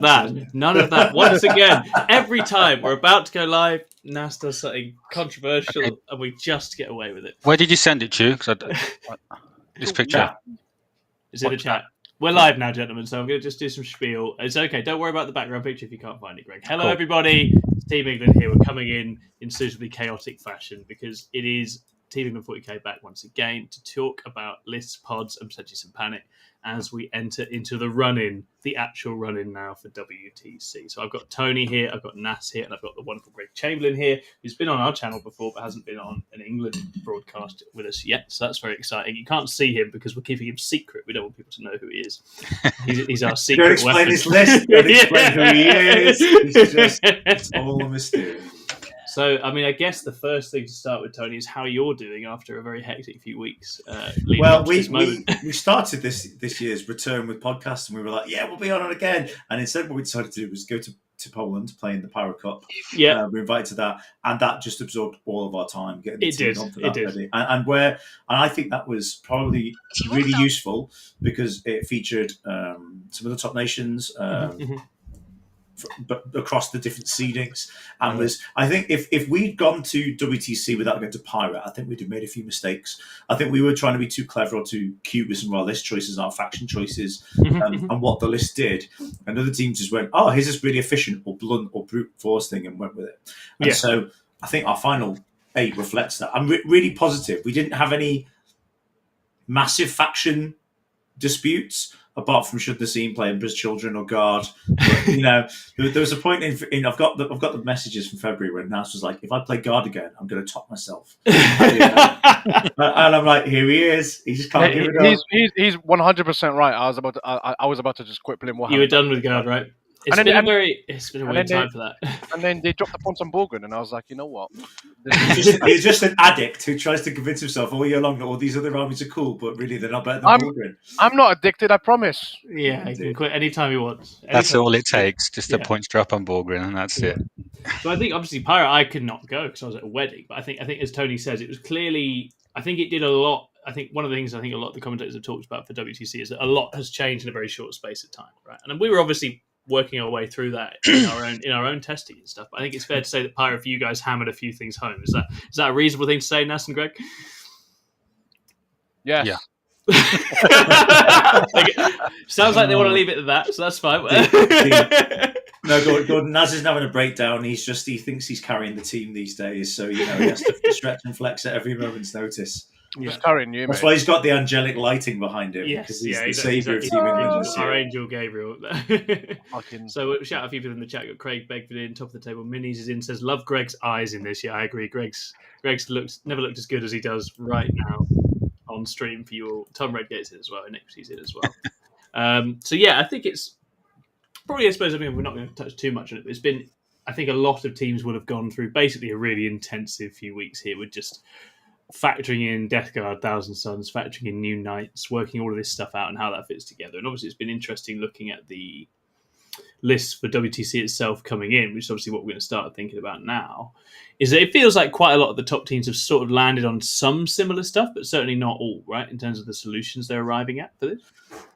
that. None of that. Once again, every time we're about to go live, Nas does something controversial, and we just get away with it. Where did you send it to? This picture. It's in the chat. We're live now, gentlemen, so I'm going to just do some spiel. It's okay. Don't worry about the background picture if you can't find it, Greg. Hello, everybody. It's Team England here. We're coming in suitably chaotic fashion because it is Team England 40k back once again to talk about lists, pods, and potentially some panic as we enter into the actual run-in now for WTC. So I've got Tony here, I've got Nas here, and I've got the wonderful Greg Chamberlain here, who's been on our channel before but hasn't been on an England broadcast with us yet. So that's very exciting. You can't see him because we're keeping him secret. We don't want people to know who he is. He's our secret. Don't explain his list. Don't explain who he is. It's all a mystery. So, I mean, I guess the first thing to start with, Tony, is how you're doing after a very hectic few weeks. We started this year's return with podcasts, and we were like, yeah, we'll be on it again. And instead, what we decided to do was go to Poland to play in the Power Cup. Yeah, we were invited to that, and that just absorbed all of our time getting the team on for that. It did. And I think that was probably really useful because it featured some of the top nations. But across the different seedings, and I think if we'd gone to WTC without going to Pirate, I think we'd have made a few mistakes. I think we were trying to be too clever or too cute with some of our list choices, our faction choices, and what the list did. And other teams just went, "Oh, here's this really efficient or blunt or brute force thing," and went with it. And so I think our final 8 reflects that. I'm really positive. We didn't have any massive faction disputes, apart from should the scene play Emperor's Children or Guard. But, there was a point in I've got the messages from February when Nas was like, if I play Guard again, I'm going to top myself. And I'm like, here he is. He just can't give it up. He's 100% right. I was about to just quit playing Warhammer. You were done with Guard, right? It's been a weird time for that. And then they dropped the points on Borgren, and I was like, you know what? He's just an addict who tries to convince himself all year long that all these other armies are cool, but really they're not better than Borgren. I'm not addicted, I promise. Yeah, he can quit anytime he wants. That's all it takes, just a points drop on Borgren, and that's it. So I think, obviously, Pirate, I could not go because I was at a wedding, but I think as Tony says, it was clearly, I think it did a lot. I think one of the things I think a lot of the commentators have talked about for WTC is that a lot has changed in a very short space of time, right? And we were obviously working our way through that in our own testing and stuff. But I think it's fair to say that Pirate, for you guys, hammered a few things home. Is that a reasonable thing to say, Nas and Greg? Yes. Yeah. Sounds like they want to leave it at that, so that's fine. No, Gordon, Nas isn't having a breakdown. He thinks he's carrying the team these days, so he has to stretch and flex at every moment's notice. Just carrying you, That's why he's got the angelic lighting behind him. Yes, because he's the saviour of Team England. Our angel Gabriel. So shout out a few people in the chat. Got Craig Begford in, top of the table. Minis is in, says, love Greg's eyes in this. Yeah, I agree. Greg's never looked as good as he does right now on stream for you all. Tom Redgate's in as well, and Nixie's in as well. So yeah, I think it's probably, I suppose, we're not going to touch too much on it, but it's been, I think a lot of teams will have gone through basically a really intensive few weeks here with just factoring in Death Guard, Thousand Suns, factoring in New Knights, working all of this stuff out and how that fits together. And obviously it's been interesting looking at the list for WTC itself coming in, which is obviously what we're going to start thinking about now, is that it feels like quite a lot of the top teams have sort of landed on some similar stuff, but certainly not all, right, in terms of the solutions they're arriving at for this?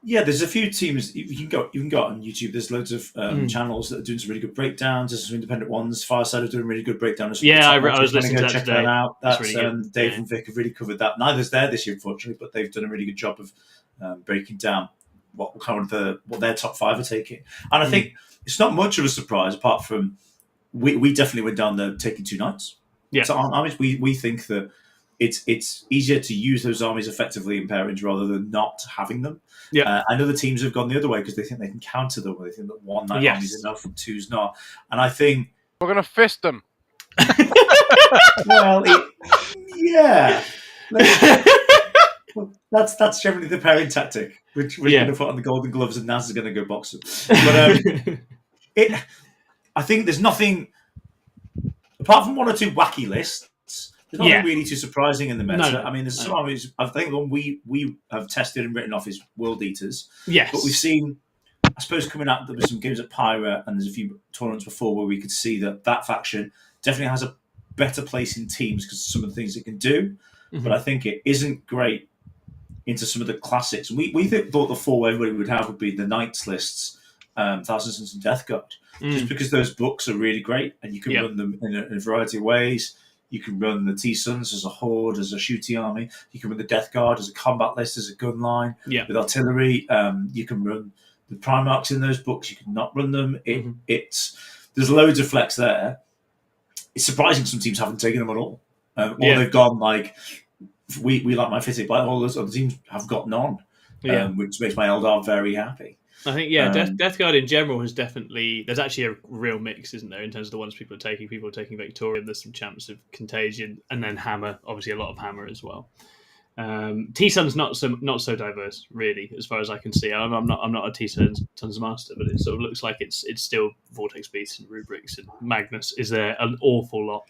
Yeah, there's a few teams. You can go on YouTube. There's loads of channels that are doing some really good breakdowns. There's some independent ones. Fireside are doing a really good breakdown. Yeah, I was listening to that check today. That out. That's really Dave and Vic have really covered that. Neither's there this year, unfortunately, but they've done a really good job of breaking down what their top 5 are taking. And I think it's not much of a surprise, apart from we definitely went down the taking 2 Knights. Yeah. So armies, we think that it's easier to use those armies effectively in pairings rather than not having them. Yeah. And other teams have gone the other way because they think they can counter them, or they think that 1 Knight army is enough and 2's not. And I think we're going to fist them. Well, yeah. That's generally the pairing tactic, which we're going to put on the golden gloves, and Nas is going to go box them. But I think there's nothing apart from 1 or 2 wacky lists. There's nothing really too surprising in the meta. No. I mean, there's some armies. I think the one we have tested and written off is World Eaters. Yes, but we've seen, I suppose, coming out there were some games at Pirate, and there's a few tournaments before where we could see that faction definitely has a better place in teams because of some of the things it can do. But I think it isn't great into some of the classics. We thought the 4 everybody would have would be the Knights lists, Thousand Sons and Death Guard, just because those books are really great, and you can run them in a variety of ways. You can run the T-Sons as a horde, as a shooting army. You can run the Death Guard as a combat list, as a gun line with artillery. You can run the Primarchs in those books. You can not run them. There's loads of flex there. It's surprising some teams haven't taken them at all. Or they've gone like, we like my Fittic, but all those other teams have got none, which makes my Eldar very happy. I think, Death Guard in general has definitely... There's actually a real mix, isn't there, in terms of the ones people are taking. People are taking Victorian, there's some champs of Contagion, and then Hammer, obviously a lot of Hammer as well. T-Sun's not so diverse, really, as far as I can see. I'm not a T-Sun's master, but it sort of looks like it's still Vortex Beasts and Rubrics, and Magnus is there an awful lot.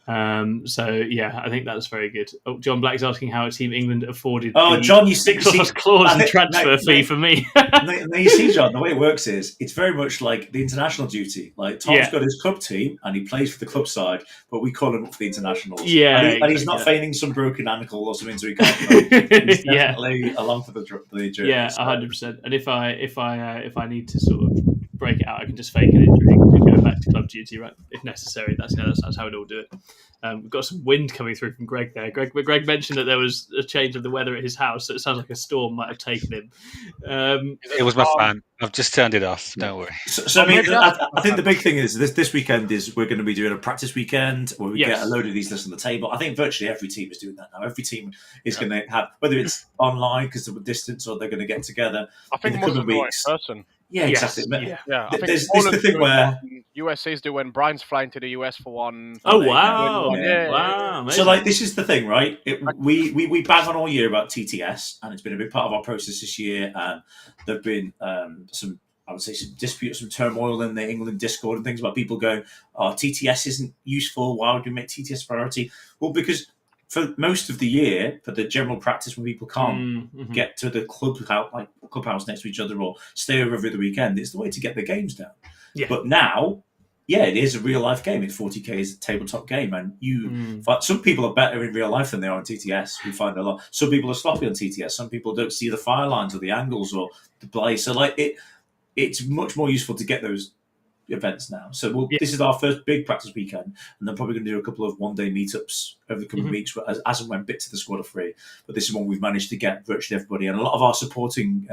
I think that's very good. Oh, John Black's asking how Team England afforded John, you 6+ clause and transfer fee for me. Now you see, John, the way it works is it's very much like the international duty. Like Tom's got his club team and he plays for the club side, but we call him up for the internationals. And he's not feigning some broken ankle or something, so he can't. He's definitely along for the journey. 100%. And if I need to sort of break it out, I can just fake an injury and go back to club duty, right? If necessary. That's how we'd all do it. We've got some wind coming through from Greg there. Greg mentioned that there was a change of the weather at his house, so it sounds like a storm might have taken him. It was my fan. I've just turned it off. Don't worry. So I think the big thing is this weekend is we're going to be doing a practice weekend where we get a load of these lists on the table. I think virtually every team is doing that now. Every team is going to have, whether it's online because of the distance or they're going to get together in the coming weeks. In person. Yeah, exactly. Yeah. I think there's the thing where USA's doing. Brian's flying to the US for one. Oh wow! Wow! So this is the thing, right? We bang on all year about TTS, and it's been a big part of our process this year. And there've been some disputes, some turmoil in the England Discord and things about people going, "Oh, TTS isn't useful. Why would we make TTS priority?" Well, because for most of the year, for the general practice when people can't get to the clubhouse next to each other or stay over every weekend, it's the way to get the games down. Yeah. But now, it is a real life game. It's 40k is a tabletop game, and some people are better in real life than they are on TTS. We find a lot. Some people are sloppy on TTS. Some people don't see the fire lines or the angles or the play. So it's much more useful to get those events now. So this is our first big practice weekend, and then probably going to do a couple of one-day meetups over the coming weeks as and when bits of the squad are free. But this is one we've managed to get virtually everybody, and a lot of our supporting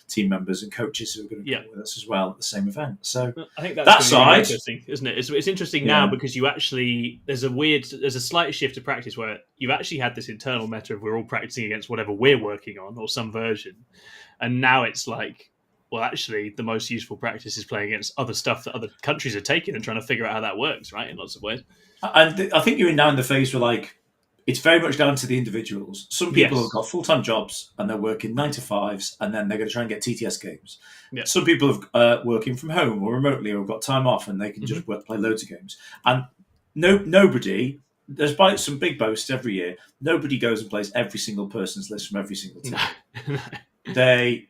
team members and coaches who are going to come with us as well at the same event. So I think that's really interesting, isn't it? It's interesting now because you actually there's a slight shift to practice where you've actually had this internal meta of we're all practicing against whatever we're working on or some version, and now it's like, well, actually, the most useful practice is playing against other stuff that other countries are taking and trying to figure out how that works, right, in lots of ways. And I think you're now in the phase where, it's very much down to the individuals. Some people have got full-time jobs and they're working 9 to 5s, and then they're going to try and get TTS games. Yeah. Some people are working from home or remotely or have got time off and they can just play loads of games. And nobody, despite some big boasts every year, nobody goes and plays every single person's list from every single team. They...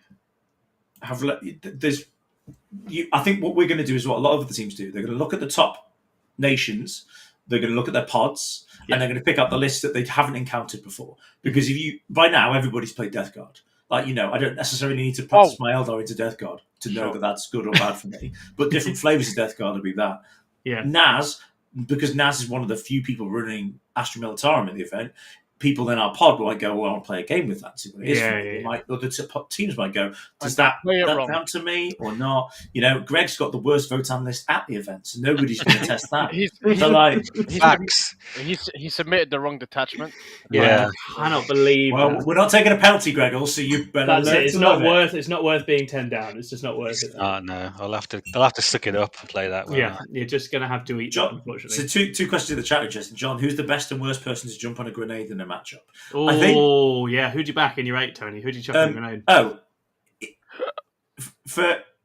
I think what we're going to do is what a lot of the teams do. They're going to look at the top nations, they're going to look at their pods, and they're going to pick up the list that they haven't encountered before. Because by now everybody's played Death Guard. I don't necessarily need to practice my Eldar into Death Guard to know that that's good or bad for me. But different flavors of Death Guard will be that. Yeah. Nas, because Nas is one of the few people running Astra Militarum at the event, people in our pod might go, well, I want to play a game with that. See what it is. Other teams might go, does that count to me or not? Greg's got the worst Votan list at the event, so nobody's going to test that. He submitted the wrong detachment. Yeah, I cannot believe. Well, we're not taking a penalty, Greg. So you better. That's it. It's not worth being 10 down. It's just not worth it. Oh no, I'll have to suck it up and play that one. Yeah, you're just going to have to eat John, that, unfortunately. So two questions in the chat, Justin. John, who's the best and worst person to jump on a grenade in a matchup? Oh, yeah. Who'd you back in your 8, Tony? Who'd you chuck in a grenade?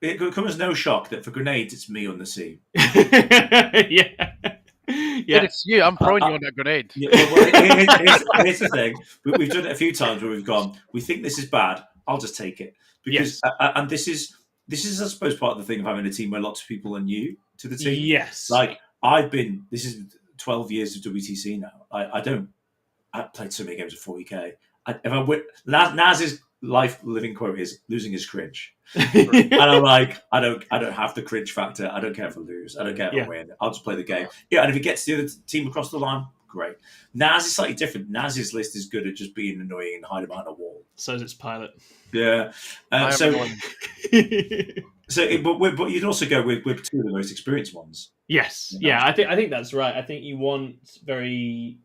It comes as no shock that for grenades, it's me on the sea. Yeah. It's you. I'm throwing you on that grenade. Here's the thing. We've done it a few times where we've gone, we think this is bad. I'll just take it. Because and this is, I suppose, part of the thing of having a team where lots of people are new to the team. Yes. This is 12 years of WTC now. I played so many games of 40k. Nas is life living quote is losing is cringe. And I'm like, I don't have the cringe factor. I don't care if I lose. I don't care if I win. I'll just play the game. Yeah, and if it gets the other team across the line, great. Nas is slightly different. Nas's list is good at just being annoying and hiding behind a wall. So is its pilot. Yeah. But you'd also go with two of the most experienced ones. Yes. Yeah, I think that's right. I think you want very,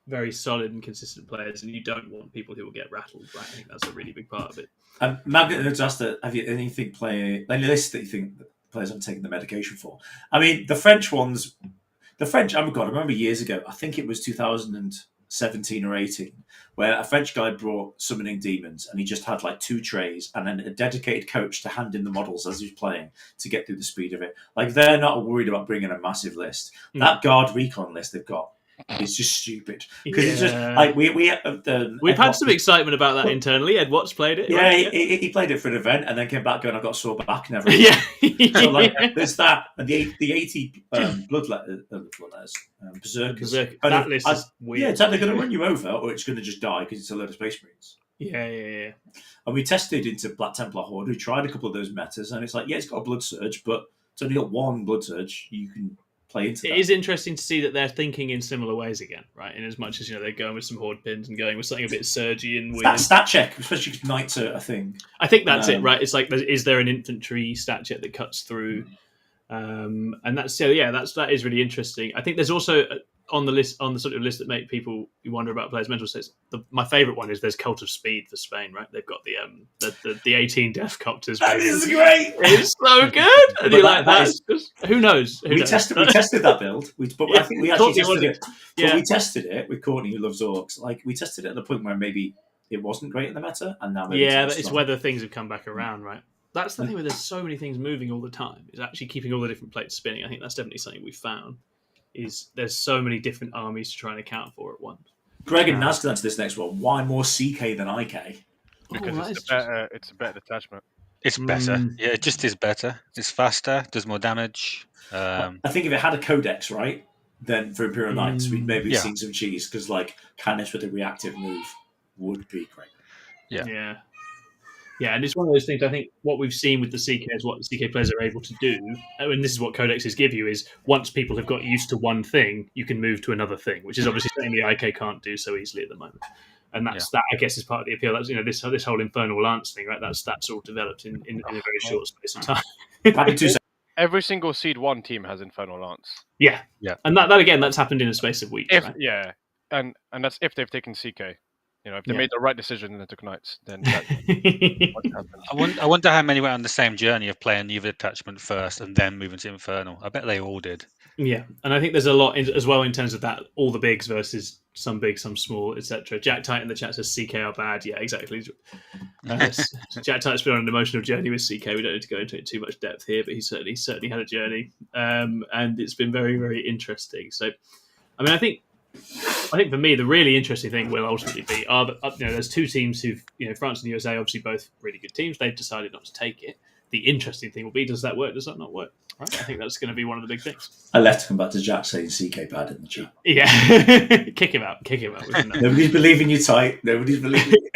very solid and consistent players, and you don't want people who will get rattled. Right? I think that's a really big part of it. Magnet has asked, have you any list that you think players have taken the medication for? I mean, the French ones. The French, oh my God, I remember years ago, I think it was 2017 or 18, where a French guy brought Summoning Demons and he just had like 2 trays and then a dedicated coach to hand in the models as he was playing to get through the speed of it. Like, they're not worried about bringing a massive list. That Guard Recon list they've got is just stupid. Because it's just like, we've had some excitement about that internally. Ed Watts played it. Yeah, right? He played it for an event and then came back going, I've got a sore back and everything. So like, there's that. And the 80 Berserkers. That list is weird. Yeah, it's either going to run you over or it's going to just die because it's a load of Space Marines. Yeah. And we tested into Black Templar Horde. We tried a couple of those metas and it's like, yeah, it's got a Blood Surge, but it's only got 1 Blood Surge. You can play into that. It is interesting to see that they're thinking in similar ways again, right? In as much as, they're going with some Horde pins and going with something a bit surgy and weird. That stat check, especially because Knights are a thing. I think that's it, right? It's like, is there an infantry stat check that cuts through? And that is really interesting. I think there's also on the sort of list that make people wonder about players' mental states. My favourite one is there's Cult of Speed for Spain, right? They've got the 18 Death Copters. That is great. It's so good. And you're like, who knows? We tested that build, I think we actually tested it. Yeah. We tested it with Courtney, who loves Orcs. Like, we tested it at the point where maybe it wasn't great in the meta, and now maybe it's whether things have come back around, right? That's the thing where there's so many things moving all the time. Is actually keeping all the different plates spinning. I think that's definitely something we've found. Is there's so many different armies to try and account for at once. Greg and Naz can answer this next one. Why more CK than IK? Because it's a better detachment. It's better. Yeah, it just is better. It's faster, does more damage. I think if it had a codex, right, then for Imperial Knights, we'd maybe seen some cheese because like Canis with a reactive move would be great. Yeah, and it's one of those things. I think what we've seen with the CK is what the CK players are able to do, and this is what codexes give you: is once people have got used to one thing, you can move to another thing, which is obviously something the IK can't do so easily at the moment. And that I guess is part of the appeal. That's this whole Infernal Lance thing, right? That's all developed in a very short space of time. Every single Seed 1 team has Infernal Lance. Yeah, and that again, that's happened in a space of weeks. Right? Yeah, and that's if they've taken CK. If they made the right decision and they took Knights, then that's what happened. I wonder how many went on the same journey of playing the other attachment first and then moving to Infernal. I bet they all did. Yeah, and I think there's a lot as well in terms of that, all the bigs versus some big, some small, etc. Jack Tight in the chat says CK are bad. Yeah, exactly. Jack Tight's been on an emotional journey with CK. We don't need to go into it too much depth here, but he certainly had a journey, and it's been very, very interesting. So, I mean, I think for me, the really interesting thing will ultimately be there's 2 teams who've, France and the USA, obviously both really good teams. They've decided not to take it. The interesting thing will be, does that work? Does that not work? Right? I think that's going to be one of the big things. I left to come back to Jack saying CK bad in the chat. Yeah, kick him out. Nobody's believing you, Tight. Nobody's believing you.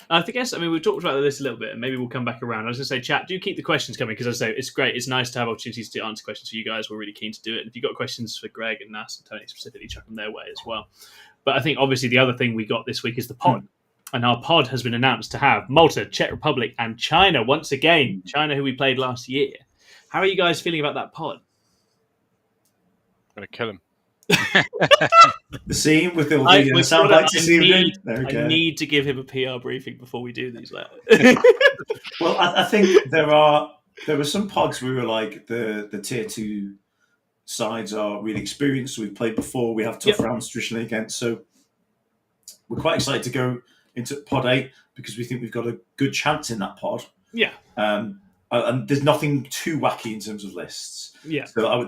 I guess, we've talked about this a little bit, and maybe we'll come back around. I was going to say, chat, do keep the questions coming, because as I say, it's great. It's nice to have opportunities to answer questions for you guys. We're really keen to do it. And if you've got questions for Greg and Nas and Tony specifically, chuck them their way as well. But I think, obviously, the other thing we got this week is the pod. And our pod has been announced to have Malta, Czech Republic, and China once again. China, who we played last year. How are you guys feeling about that pod? I'm going to kill him. The scene with the soundbites this evening. I need to give him a PR briefing before we do these. Well, I think there were some pods where we were like the tier 2 sides are really experienced. We've played before. We have tough rounds traditionally against. So we're quite excited to go into pod 8 because we think we've got a good chance in that pod. Yeah. And there's nothing too wacky in terms of lists. Yeah. So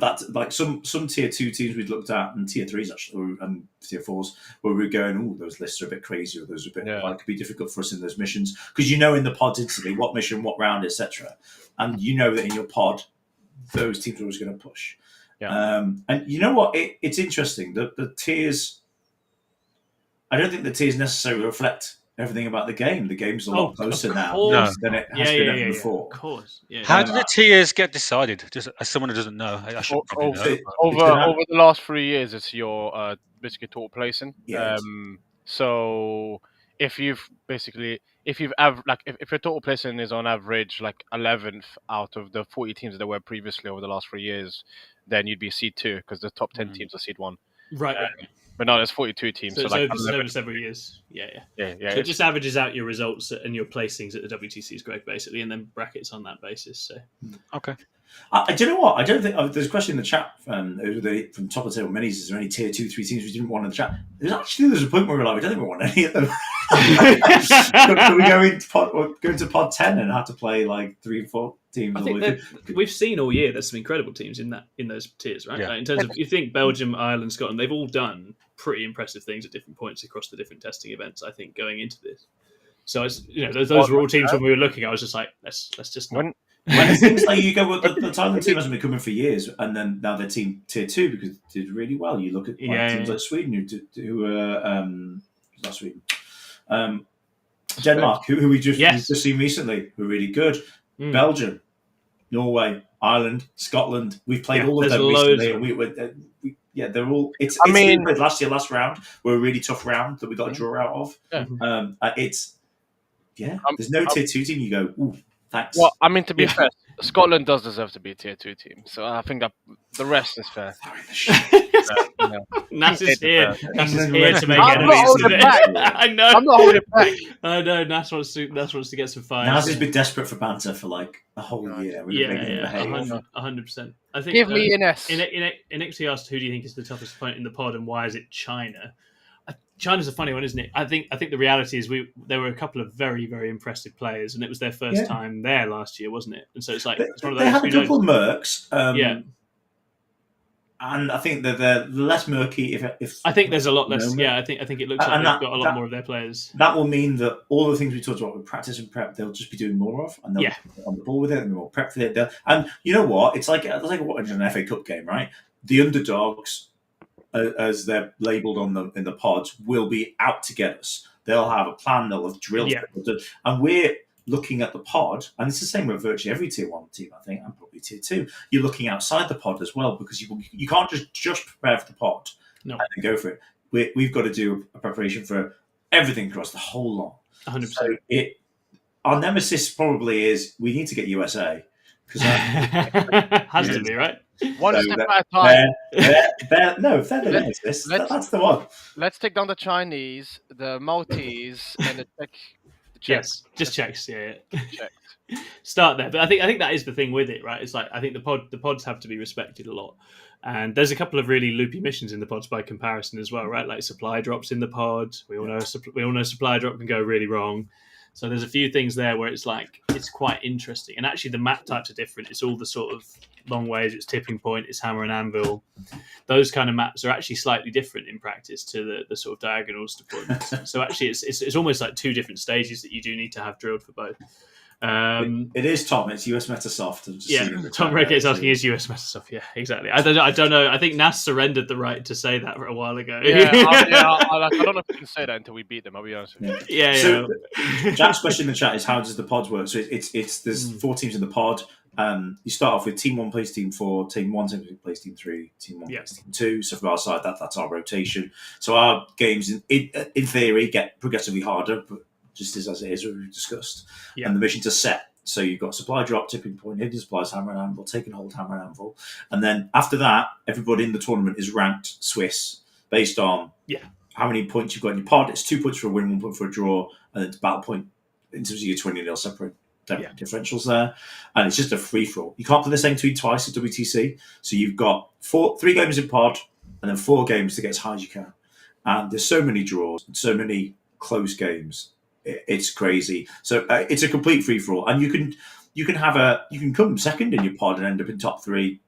some tier 2 teams we'd looked at, and tier 3s actually, and tier 4s, where we were going, oh, those lists are a bit crazy, or those are a bit could be difficult for us in those missions, because in the pods instantly what mission, what round, etc. And that in your pod, those teams are always going to push. Yeah. And you know what? It's interesting. The tiers. I don't think the tiers necessarily reflect everything about the game. The game's a lot closer now than it has been ever before. Of course. Yeah. How do the tiers get decided? Just as someone who doesn't know, I should probably know. Over the last 3 years, it's your basically total placing. Yeah. So if your total placing is on average like 11th out of the 40 teams that were previously over the last 3 years, then you'd be seed 2 because the top 10 teams are seed 1. Right. But no, there's 42 teams. So it's over several years. Yeah. So it just averages out your results and your placings at the WTC's grade, basically, and then brackets on that basis. So okay. Do you know what? I don't think there's a question in the chat from top of the table minis. Is there any tier 2, 3 teams we didn't want in the chat? There's a point where we're like, we don't think we want any of them. Can we go into pod 10 and have to play like 3 or 4 teams? I think we've seen all year there's some incredible teams in those tiers, right? Like in terms of, you think Belgium, Ireland, Scotland, they've all done pretty impressive things at different points across the different testing events. I think going into this, so those were all teams when we were looking. I was just like, let's just not. When it seems like you go, well, the Thailand team hasn't been coming for years, and then now they're team tier 2 because they did really well. You look at teams like Sweden who not Sweden, Denmark, who we just seen recently, were really good. Belgium, Norway, Ireland, Scotland. We've played all of them recently, and they're all. It's last round were a really tough round that we got a draw out of. There's no tier 2 team. You go, ooh. Thanks. Well, I mean, to be fair, Scotland does deserve to be a tier 2 team, so I think that the rest is fair. Nas is here. Nas is here to make enemies. I know. I'm not holding back. I know. Nas wants to get some fires. Nas has been desperate for banter for like a whole year. 100%. I think. Give me an S. Inixie asked, "Who do you think is the toughest opponent in the pod, and why is it China?" China's a funny one, isn't it? I think the reality is there were a couple of very, very impressive players, and it was their first time there last year, wasn't it? And so it's like it's one of those. They had a couple of mercs, and I think that they're less murky. If I think there's a lot less. I think it looks like they've got a lot more of their players. That will mean that all the things we talked about with practice and prep, they'll just be doing more of, and they'll be on the ball with it, and they'll prep for it. And you know what? It's like watching an FA Cup game, right? The underdogs, as they're labelled in the pods, will be out to get us. They'll have a plan. They'll have drills, and we're looking at the pod, and it's the same with virtually every tier 1 team. I think, and probably tier 2. You're looking outside the pod as well because you can't just prepare for the pod and then go for it. We've got to do a preparation for everything across the whole lot. 100%. So our nemesis probably is we need to get USA because has to be right. One step at a time. They're the nemesis. That's the one. Let's take down the Chinese, the Maltese, and the Czech. Yes, just Czechs. Start there, but I think that is the thing with it, right? It's like I think the pods have to be respected a lot, and there's a couple of really loopy missions in the pods by comparison as well, right? Like supply drops in the pod. We all know supply drop can go really wrong. So there's a few things there where it's like it's quite interesting, and actually the map types are different. It's all the sort of long ways. It's tipping point. It's hammer and anvil. Those kind of maps are actually slightly different in practice to the sort of diagonals deployments. So actually, it's almost like 2 different stages that you do need to have drilled for both. It is Tom. It's US Metasoft. Tom Rickett is asking, is US Metasoft? Yeah, exactly. I don't know. I think Nas surrendered the right to say that a while ago. I don't know if we can say that until we beat them. I'll be honest with you. So Jack's question in the chat is, how does the pods work? So there's 4 teams in the pod. You start off with Team 1 plays Team 4, Team 1 plays Team 3, Team 1 plays Team 2. So from our side, that's our rotation. So our games, in theory, get progressively harder, but just as it is, we've discussed. And the missions are set. So you've got supply drop, tipping point, hidden supplies, hammer and anvil, take and hold, hammer and anvil. And then after that, everybody in the tournament is ranked Swiss based on how many points you've got in your pod. It's 2 points for a win, 1 point for a draw, and it's battle point in terms of your 20-0 separate differentials there. And it's just a free-for-all. You can't play the same team twice at WTC. So you've got 3 games in pod and then 4 games to get as high as you can. And there's so many draws and so many close games. It's crazy. So it's a complete free for all, and you can come second in your pod and end up in top 3.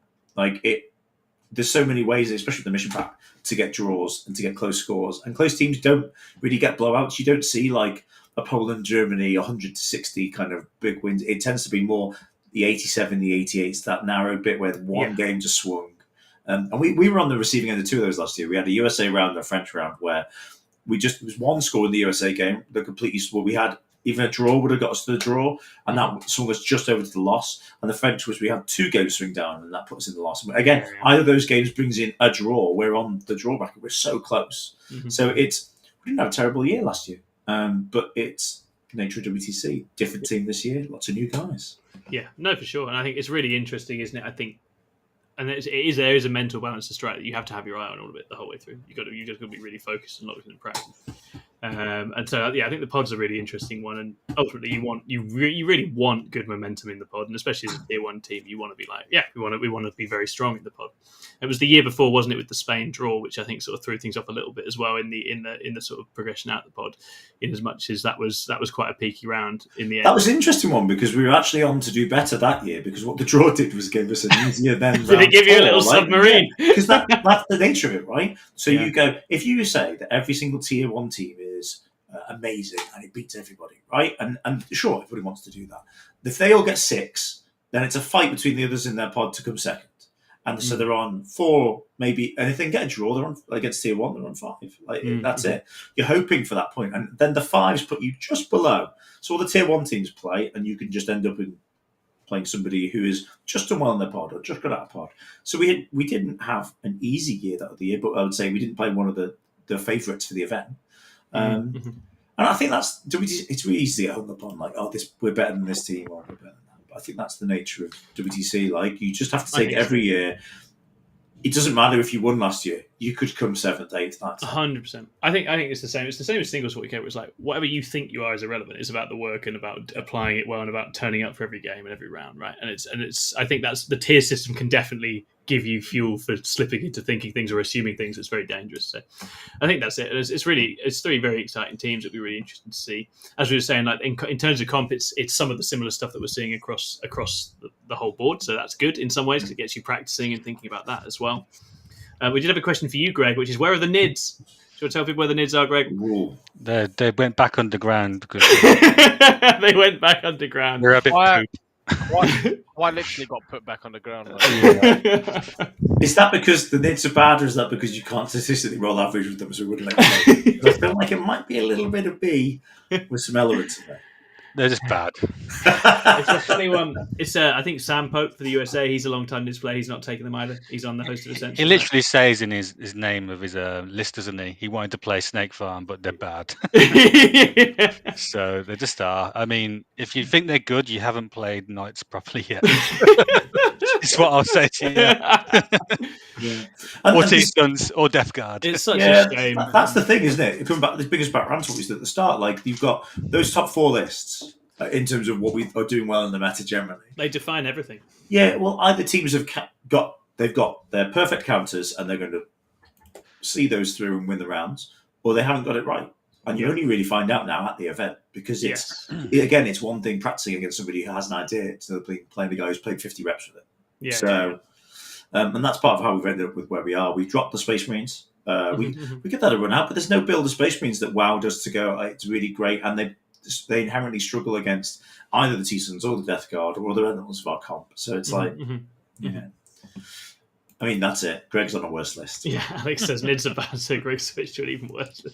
There's so many ways, especially with the mission pack, to get draws and to get close scores. And close teams don't really get blowouts. You don't see like a Poland, Germany, 100-60 kind of big wins. It tends to be more the 87, the 88s, that narrow bit where one game just swung. And we were on the receiving end of 2 of those last year. We had a USA round and a French round where there was one score in the USA game that completely we had. Even a draw would have got us to the draw, and that swung us just over to the loss. And the French we had 2 games swing down, and that put us in the loss. Again, either of those games brings in a draw. We're on the draw bracket. We're so close. So we didn't have a terrible year last year, but it's nature of WTC. Different team this year, lots of new guys. Yeah, no, for sure. And I think it's really interesting, isn't it? I think, and there is a mental balance to strike that you have to have your eye on all of it the whole way through. You just got to be really focused and not looking at practice. And so, I think the pod's a really interesting one, and ultimately, you really want good momentum in the pod, and especially as a tier 1 team, you want to be like, we want to be very strong in the pod. It was the year before, wasn't it, with the Spain draw, which I think sort of threw things off a little bit as well in the sort of progression out the pod, in as much as that was quite a peaky round in the end. That was an interesting one because we were actually on to do better that year because what the draw did was give us an easier then. Did it give you a little submarine? Because that's the nature of it, right? So you go, if you say that every single tier 1 team is amazing and it beats everybody, right? And sure, everybody wants to do that. If they all get 6, then it's a fight between the others in their pod to come second. And so they're on 4, maybe, and if they can get a draw, they're on against tier 1, they're on 5. That's it. You're hoping for that point, and then the 5s put you just below. So all the tier 1 teams play, and you can just end up in playing somebody who is just done well in their pod or just got out of pod. So we didn't have an easy year that other year, but I would say we didn't play one of the favourites for the event. And I think it's really easy to get hung up on we're better than this team or we're better than that. But I think that's the nature of WTC. Like you just have to take it every year. It doesn't matter if you won last year. You could come 7th, 8th, 9th. 100%. I think it's the same. It's the same as singles 40K, where it's like whatever you think you are is irrelevant. It's about the work and about applying it well and about turning up for every game and every round, right? And it's. I think that's the tier system can definitely give you fuel for slipping into thinking things or assuming things. It's very dangerous. So I think that's it. It's 3 very exciting teams that we're really interested to see. As we were saying, like in terms of comp, it's some of the similar stuff that we're seeing across the whole board. So that's good in some ways because it gets you practicing and thinking about that as well. We did have a question for you, Greg, which is where are the NIDs? Do you want to tell people where the NIDs are, Greg? They went back underground because they went back underground. They're a bit poop. Why literally got put back on the ground? Is that because the NIDs are bad, or is that because you can't statistically roll average with them, so we wouldn't let you know? I feel like it might be a little bit of B with some elements in there. They're just bad. It's a funny one. It's I think Sam Pope for the USA. He's a long-time NIDs player. He's not taking them either. He's on the hosted Essentials. He literally says in his name of his list, doesn't he? He wanted to play Snake Farm, but they're bad. So they just are. I mean, if you think they're good, you haven't played Knights properly yet. It's what I'll say to you. Yeah. Or T-Guns or Death Guard. It's such a shame. That's the thing, isn't it? Coming back, the biggest background to what we said at the start, like you've got those top 4 lists in terms of what we are doing well in the meta generally. They define everything. Yeah, well, either teams have got their perfect counters and they're going to see those through and win the rounds, or they haven't got it right. And you only really find out now at the event because it's one thing practicing against somebody who has an idea instead of playing the guy who's played 50 reps with it. Yeah. So, and that's part of how we've ended up with where we are. We dropped the Space Marines. We get that a run out, but there's no build of Space Marines that wowed us to go. It's really great, and they inherently struggle against either the T-Suns or the Death Guard or the elements of our comp. So it's yeah. I mean, that's it. Greg's on a worse list. Yeah, Alex says NIDs are bad, so Greg switched to an even worse.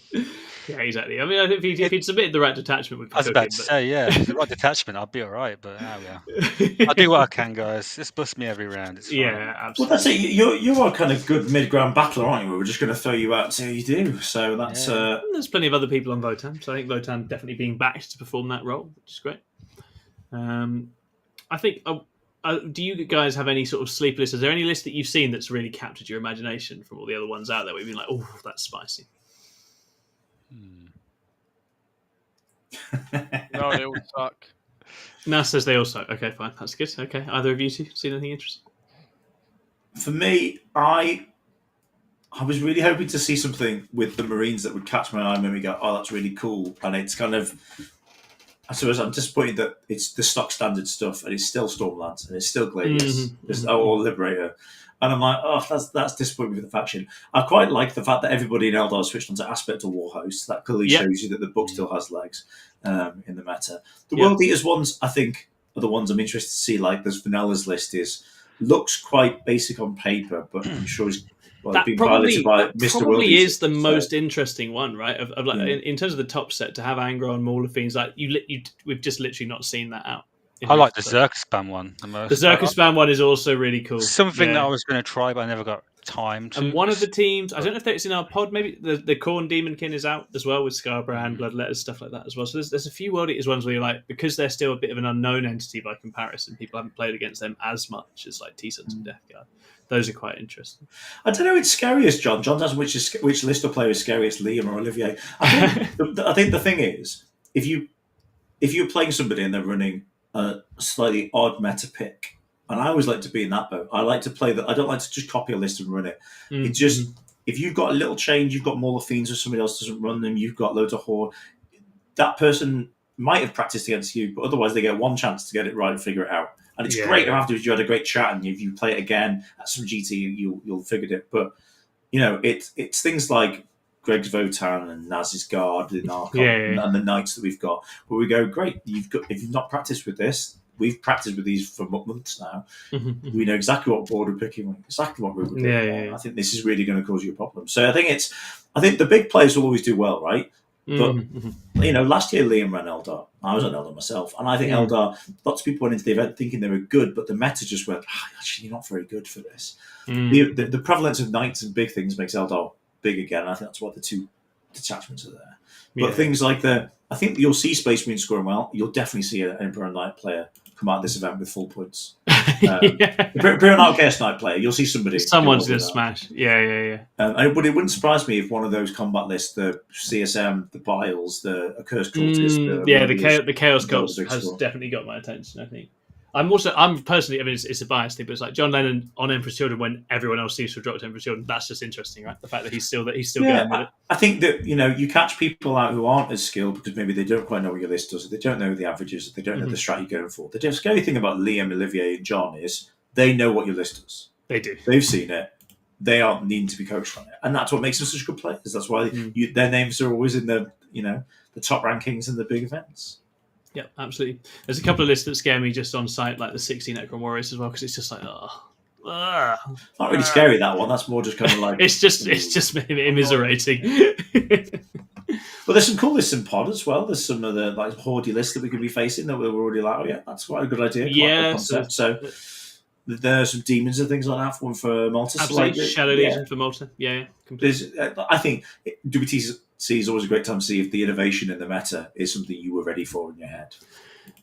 Yeah, exactly. I mean, I think if he'd submitted the right detachment, I was about to say, the right detachment, I'd be all right. But I'll do what I can, guys. Just bust me every round. It's fine. Yeah, absolutely. Well, that's it. You're a kind of good mid-ground battler, aren't you? We're just going to throw you out and see how you do. So that's. There's plenty of other people on Votan, so I think Votan definitely being backed to perform that role, which is great. I think. Do you guys have any sort of sleep list? Is there any list that you've seen that's really captured your imagination from all the other ones out there? Where you've been like, oh, that's spicy. No, they all suck. Nas says they all suck. Okay, fine. That's good. Okay. Either of you two seen anything interesting? For me, I was really hoping to see something with the Marines that would catch my eye and make me go, oh, that's really cool. And it's kind of... I suppose I'm disappointed that it's the stock standard stuff and it's still Stormlands and it's still Gladius or Liberator. And I'm like, oh, that's disappointing for the faction. I quite like the fact that everybody in Eldar switched onto Aspect or Warhost. That clearly shows you that the book still has legs in the meta. The World Eaters ones, I think, are the ones I'm interested to see. Like this Vanilla's list looks quite basic on paper, but I'm sure Well, that it's been piloted by Mr. probably Worldies, is the so. most interesting one, right? Of like Yeah. in terms of the top set to have Angron and Maul of Fiends, like we've just literally not seen that out. I like the Zerka spam one the most. The Zerka spam one is also really cool. Something that I was going to try, but I never got time to. And one of the teams, I don't know if it's in our pod, maybe the Khorne Demonkin is out as well with Scarborough Bloodletters, stuff like that as well. So there's a few World Eaters ones where you're like, because they're still a bit of an unknown entity by comparison, people haven't played against them as much as like T-Suns and Death Guard. Those are quite interesting. I don't know. It's scariest, John. John does which list of players is scariest, Liam or Olivier. I think the thing is, if you're playing somebody and they're running a slightly odd meta pick, and I always like to be in that boat. I like to play that. I don't like to just copy a list and run it. It just if you've got a little change, you've got Maul of Fiends, or somebody else doesn't run them. You've got loads of Horde. That person might have practiced against you, but otherwise they get one chance to get it right and figure it out. And it's great afterwards. You had a great chat, and if you play it again at some GT, you'll figure it. But it's things like Greg's Votan and Naz's Guard and Archon and the Knights that we've got, where we go, great. If you've not practiced with this, we've practiced with these for months now. We know exactly what board we're picking, exactly what route we're picking. I think this is really going to cause you a problem. So I think the big players will always do well, right? But last year Liam ran Eldar. I was on Eldar myself, and I think Eldar. Lots of people went into the event thinking they were good, but the meta just went, actually, you're not very good for this. The prevalence of Knights and big things makes Eldar big again. I think that's why the two detachments are there. But things like I think you'll see Space Marine scoring well. You'll definitely see an Emperor Knight player come out of this event with full points. Imperial Knight Chaos Knight player, you'll see someone's going to smash. But it wouldn't surprise me if one of those combat lists, the CSM, the Biles, the Accursed Cultist, the Chaos Cults has definitely got my attention, I think. I'm personally, I mean, it's a biased thing, but it's like John Lennon on Emperor's Children when everyone else seems to have dropped Emperor's Children. That's just interesting, right? The fact that he's still going with it. I think that, you catch people out who aren't as skilled because maybe they don't quite know what your list does, they don't know the averages, they don't know the strat you're going for. The scary thing about Liam, Olivier, and John is they know what your list does. They do. They've seen it. They aren't needing to be coached on it. And that's what makes them such good players. That's why their names are always in the top rankings in the big events. Yeah, absolutely. There's a couple of lists that scare me just on site, like the 16 Necron Warriors as well, because it's just like, not really scary, that one. That's more just kind of like it's just immiserating. Well, there's some cool lists in pod as well. There's some of the like Horde lists that we could be facing that we're already like, that's quite a good idea. So there are some demons and things like that for Malta. Absolutely, Shadow Legion for Malta. Completely. I think WTC is always a great time to see if the innovation in the meta is something you were ready for in your head.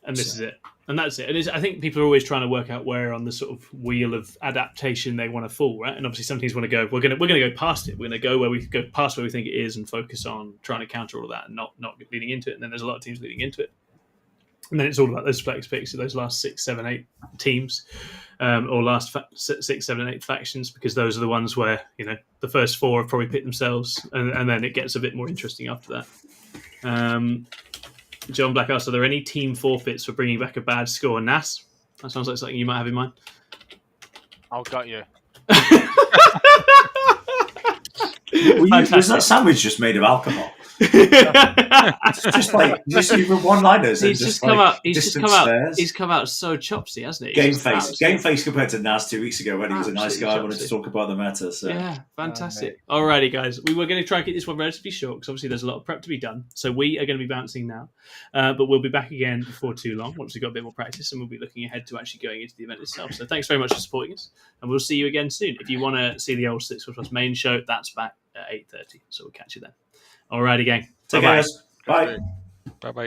And this is it. And that's it. I think people are always trying to work out where on the sort of wheel of adaptation they want to fall, right? And obviously some teams want to go, we're going to go past it. We're going to go where we go past where we think it is and focus on trying to counter all of that and not leading into it. And then there's a lot of teams leading into it. And then it's all about those flex picks of those last 6, 7, 8 teams, or last 6, 7, 8 factions, because those are the ones where the first 4 have probably picked themselves, and then it gets a bit more interesting after that. John Black asked, are there any team forfeits for bringing back a bad score? Nas, that sounds like something you might have in mind. I'll got you. Was that sandwich just made of alcohol? It's just like even one-liners. He's just come out. He's come out so chopsy, hasn't he? Game face compared to Nas 2 weeks ago when he was a nice guy. I wanted to talk about the matter. So. Yeah, fantastic. Alrighty, guys, we were going to try and keep this one relatively short because obviously there's a lot of prep to be done. So we are going to be bouncing now, but we'll be back again before too long once we've got a bit more practice, and we'll be looking ahead to actually going into the event itself. So thanks very much for supporting us, and we'll see you again soon. If you want to see the old 6 Plus main show, that's back at 8:30. So we'll catch you then. Alrighty, gang. Take care, guys. Bye. Bye-bye.